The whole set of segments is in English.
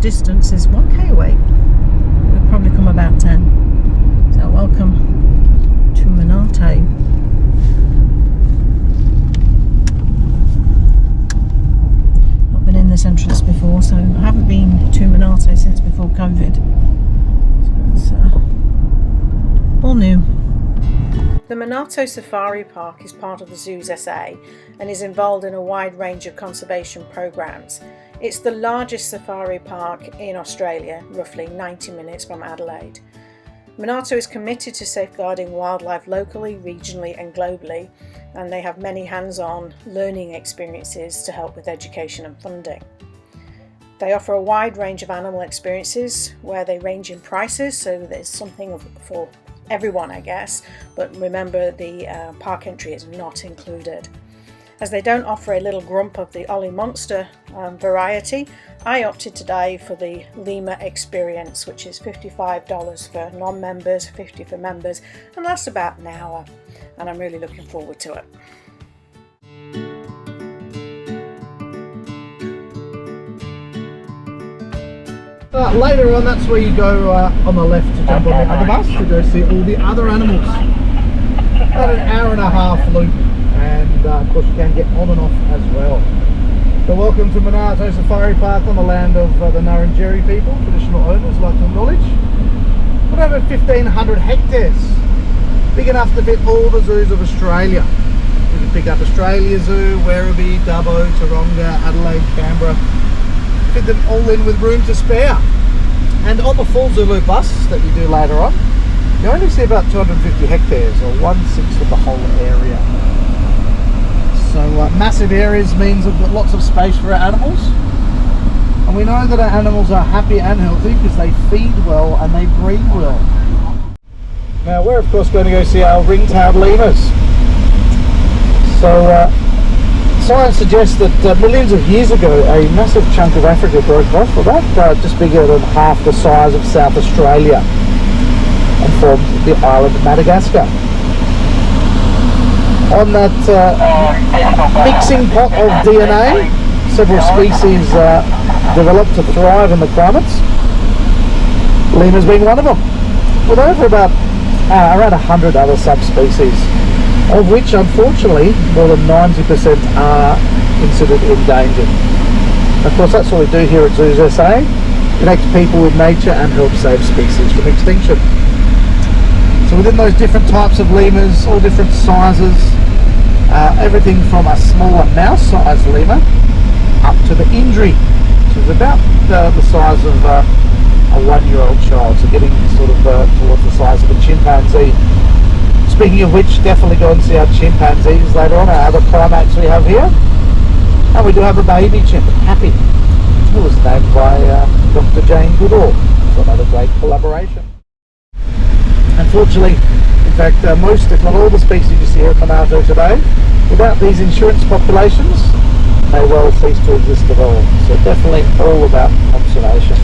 distance is 1k away. We'll probably come about 10. So welcome to Monarto. Not been in this entrance before, so I haven't been to Monarto since before COVID. So it's all new. The Monarto Safari Park is part of the Zoos SA and is involved in a wide range of conservation programs. It's the largest safari park in Australia, roughly 90 minutes from Adelaide. Monarto is committed to safeguarding wildlife locally, regionally and globally, and they have many hands-on learning experiences to help with education and funding. They offer a wide range of animal experiences where they range in prices, so there's something for everyone, I guess, but remember the park entry is not included. As they don't offer a little grump of the Ollie Monster variety, I opted today for the Lemur experience, which is $55 for non-members, $50 for members, and lasts about an hour, and I'm really looking forward to it. Later on, that's where you go on the left to jump on the other bus to go see all the other animals. About an hour and a half loop, and of course you can get on and off as well. So welcome to Monarto Safari Park on the land of the Nurrinjeri people, traditional owners, like to acknowledge. Got over 1,500 hectares, big enough to fit all the zoos of Australia. You can pick up Australia Zoo, Werribee, Dubbo, Taronga, Adelaide, Canberra. Fit them all in with room to spare. And on the full Zulu bus that you do later on, you only see about 250 hectares, or 1/6 of the whole area. So massive areas means we've got lots of space for our animals. And we know that our animals are happy and healthy because they feed well and they breed well. Now we're of course going to go see our ring-tailed lemurs. So science suggests that millions of years ago a massive chunk of Africa broke off, about just bigger than half the size of South Australia, and formed the island of Madagascar. On that mixing pot of DNA, several species developed to thrive in the climates, lemurs being one of them, with over about around 100 other subspecies, of which unfortunately more than 90% are considered endangered. Of course that's what we do here at Zoos SA, connect people with nature and help save species from extinction. So within those different types of lemurs, all different sizes, everything from a smaller mouse-sized lemur up to the injury, which is about the size of a 1-year-old child, so getting sort of towards the size of a chimpanzee. Speaking of which, definitely go and see our chimpanzees later on, our other primates we have here. And we do have a baby chimp, Happy, who was named by Dr. Jane Goodall. So another great collaboration. Unfortunately, in fact, most, if not all the species you see here at Monarto today, without these insurance populations, may well cease to exist at all. So definitely all about conservation.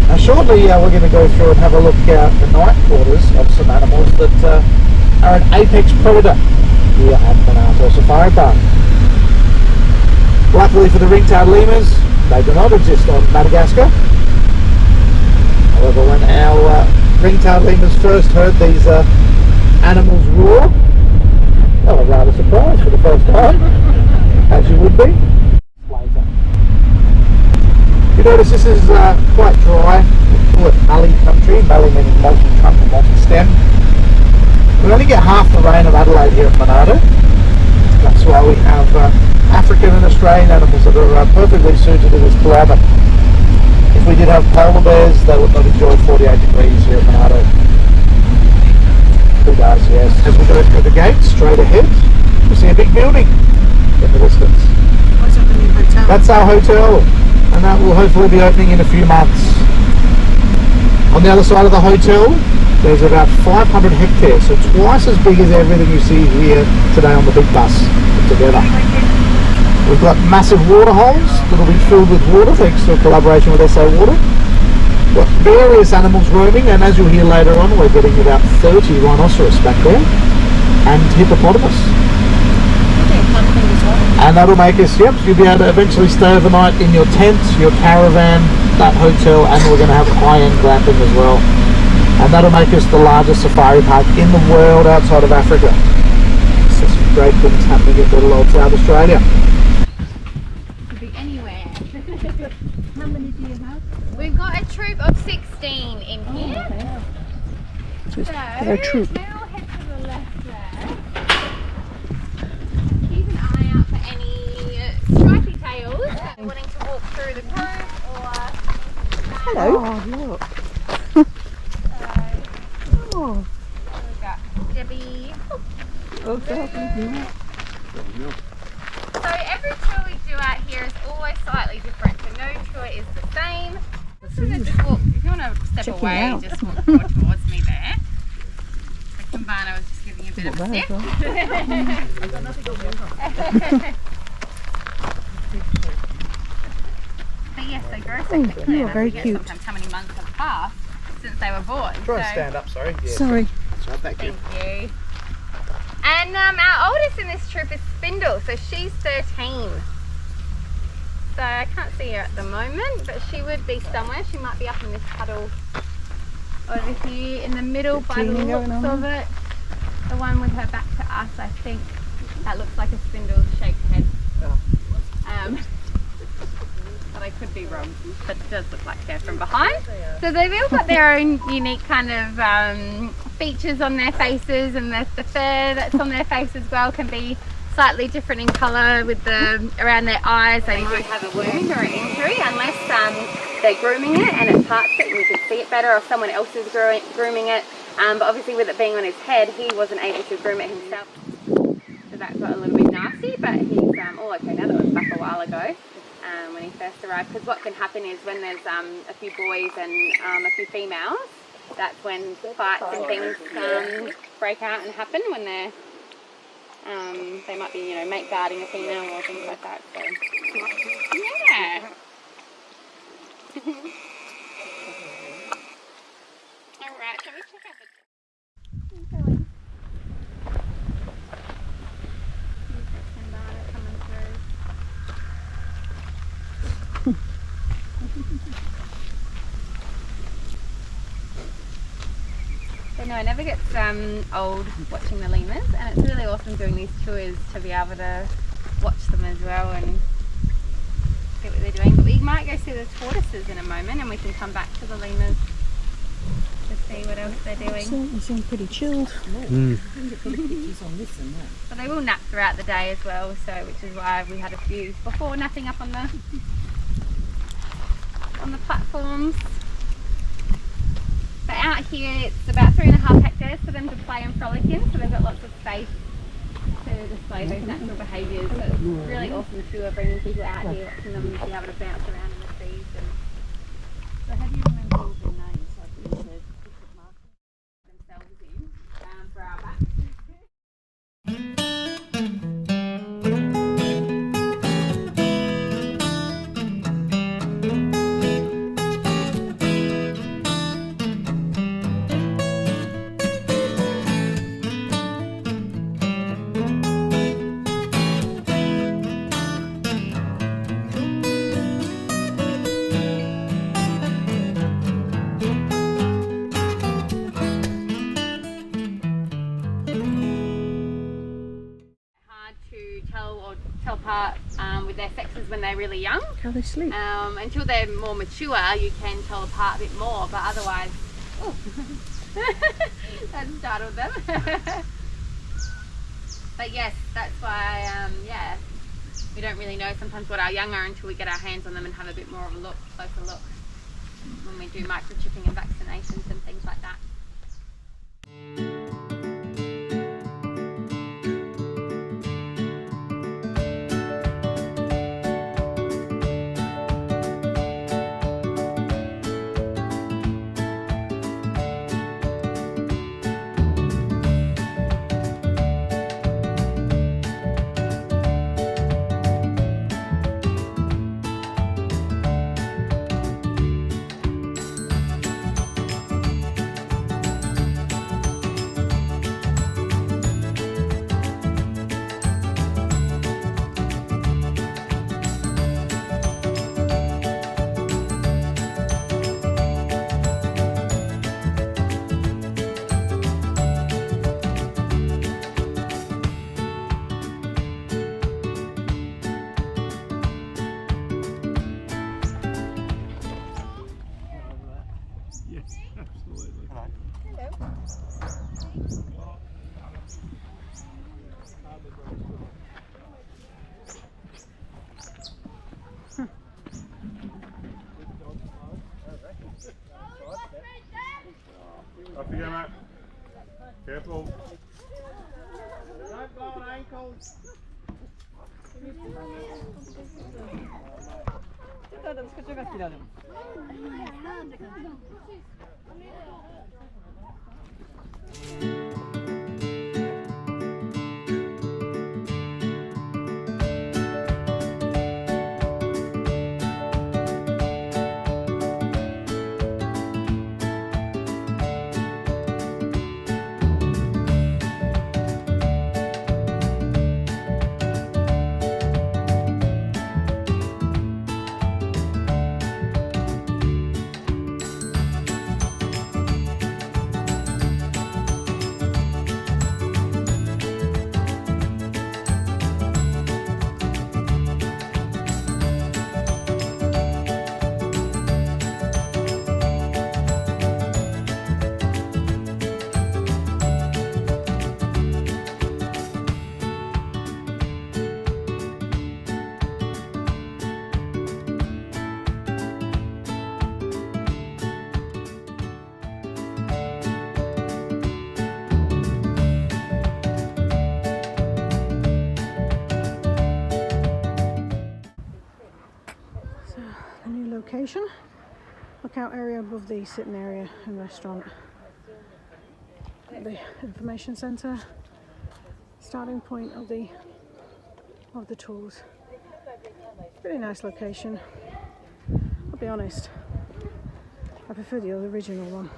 Now shortly we're going to go through and have a look at the night quarters of some animals that are an apex predator here at Monarto Safari Park. Luckily for the ring-tailed lemurs, they do not exist on Madagascar. However, when our ring-tailed lemurs first heard these animals roar, they were rather surprised for the first time, as you would be. You notice this is quite dry. We call it mallee country, mallee meaning multi-trunk or multi-stem. We only get half the rain of Adelaide here at Monarto. That's why we have African and Australian animals that are perfectly suited to this climate. If we did have polar bears, they would not enjoy 48 degrees here at Monarto. Who does, yes. As we go through the gate, straight ahead, we see a big building in the distance. What's up in your hotel? That's our hotel. And that will hopefully be opening in a few months. On the other side of the hotel, there's about 500 hectares, so twice as big as everything you see here today on the big bus put together. We've got massive water holes that will be filled with water thanks to a collaboration with SA Water. We've got various animals roaming, and as you'll hear later on, we're getting about 30 rhinoceros back there and hippopotamus. And that'll make us, yep, you'll be able to eventually stay overnight in your tent, your caravan, that hotel, and we're going to have high-end glamping as well. And that'll make us the largest safari park in the world outside of Africa. So some great things happening at little old South Australia. Could be anywhere. How many do you have? We've got a troop of 16 in here. So So, they're a troop. now head to the left there. Keep an eye out for any stripy tails that are wanting to walk through the group or... Hello. Oh, look. Oh. We've got Debbie. Oh, So every tour we do out here is always slightly different, so no tour is the same. Just walk, if you want to step Check it away, out. just walk more towards me there. So Kumbana was just giving you a bit of a sip. But yes, they grow so quickly. you are and very I forget cute. Sometimes how many months have passed since they were born. Try and so, stand up, sorry. Yeah. Sorry. Sorry, thank you. Thank you. And our oldest in this troop is Spindle, so she's 13. So I can't see her at the moment, but she would be somewhere. She might be up in this puddle over here in the middle by the cleaning looks going on. of it. The one with her back to us, I think. That looks like a spindle shaped head. But I could be wrong, but it does look like her from behind. So they've all got their own unique kind of features on their faces, and the fur that's on their face as well can be slightly different in colour with the around their eyes. They might have a wound or an injury unless they're grooming it and it parts it and you can see it better, or someone else is grooming it. But obviously with it being on his head, he wasn't able to groom it himself. So that got a little bit nasty, but he's all okay now. That was back a while ago. When he first arrived, because what can happen is when there's a few boys and a few females, that's when fights and things break out and happen when they're they might be, mate guarding a female or things like that. So yeah. All right, shall we check out the coming through. So no, it never gets old watching the lemurs, and it's really awesome doing these tours to be able to watch them as well and see what they're doing. But we might go see the tortoises in a moment, and we can come back to the lemurs to see what else they're doing. They seem pretty chilled. But they will nap throughout the day as well, so which is why we had a few before napping up on the platforms. But out here it's about 3.5 hectares for them to play and frolic in, so they've got lots of space to display those natural behaviours. So it's really awesome to bringing people out here, watching them be able to bounce around in the trees. So how do you remember all their names? Like you said, different markers Themselves in for our back. Tell apart with their sexes when they're really young. How they sleep. Until they're more mature, you can tell apart a bit more, but otherwise, oh, that startled them. But yes, that's why, yeah, we don't really know sometimes what our young are until we get our hands on them and have a bit more of a look, closer look, when we do microchipping and vaccinations and things like that. Yes, absolutely. Off you go, mate. Careful. Don't go on ankles. The new location, lookout area above the sitting area and restaurant, the information centre, starting point of the tours. Really nice location. I'll be honest, I prefer the original one.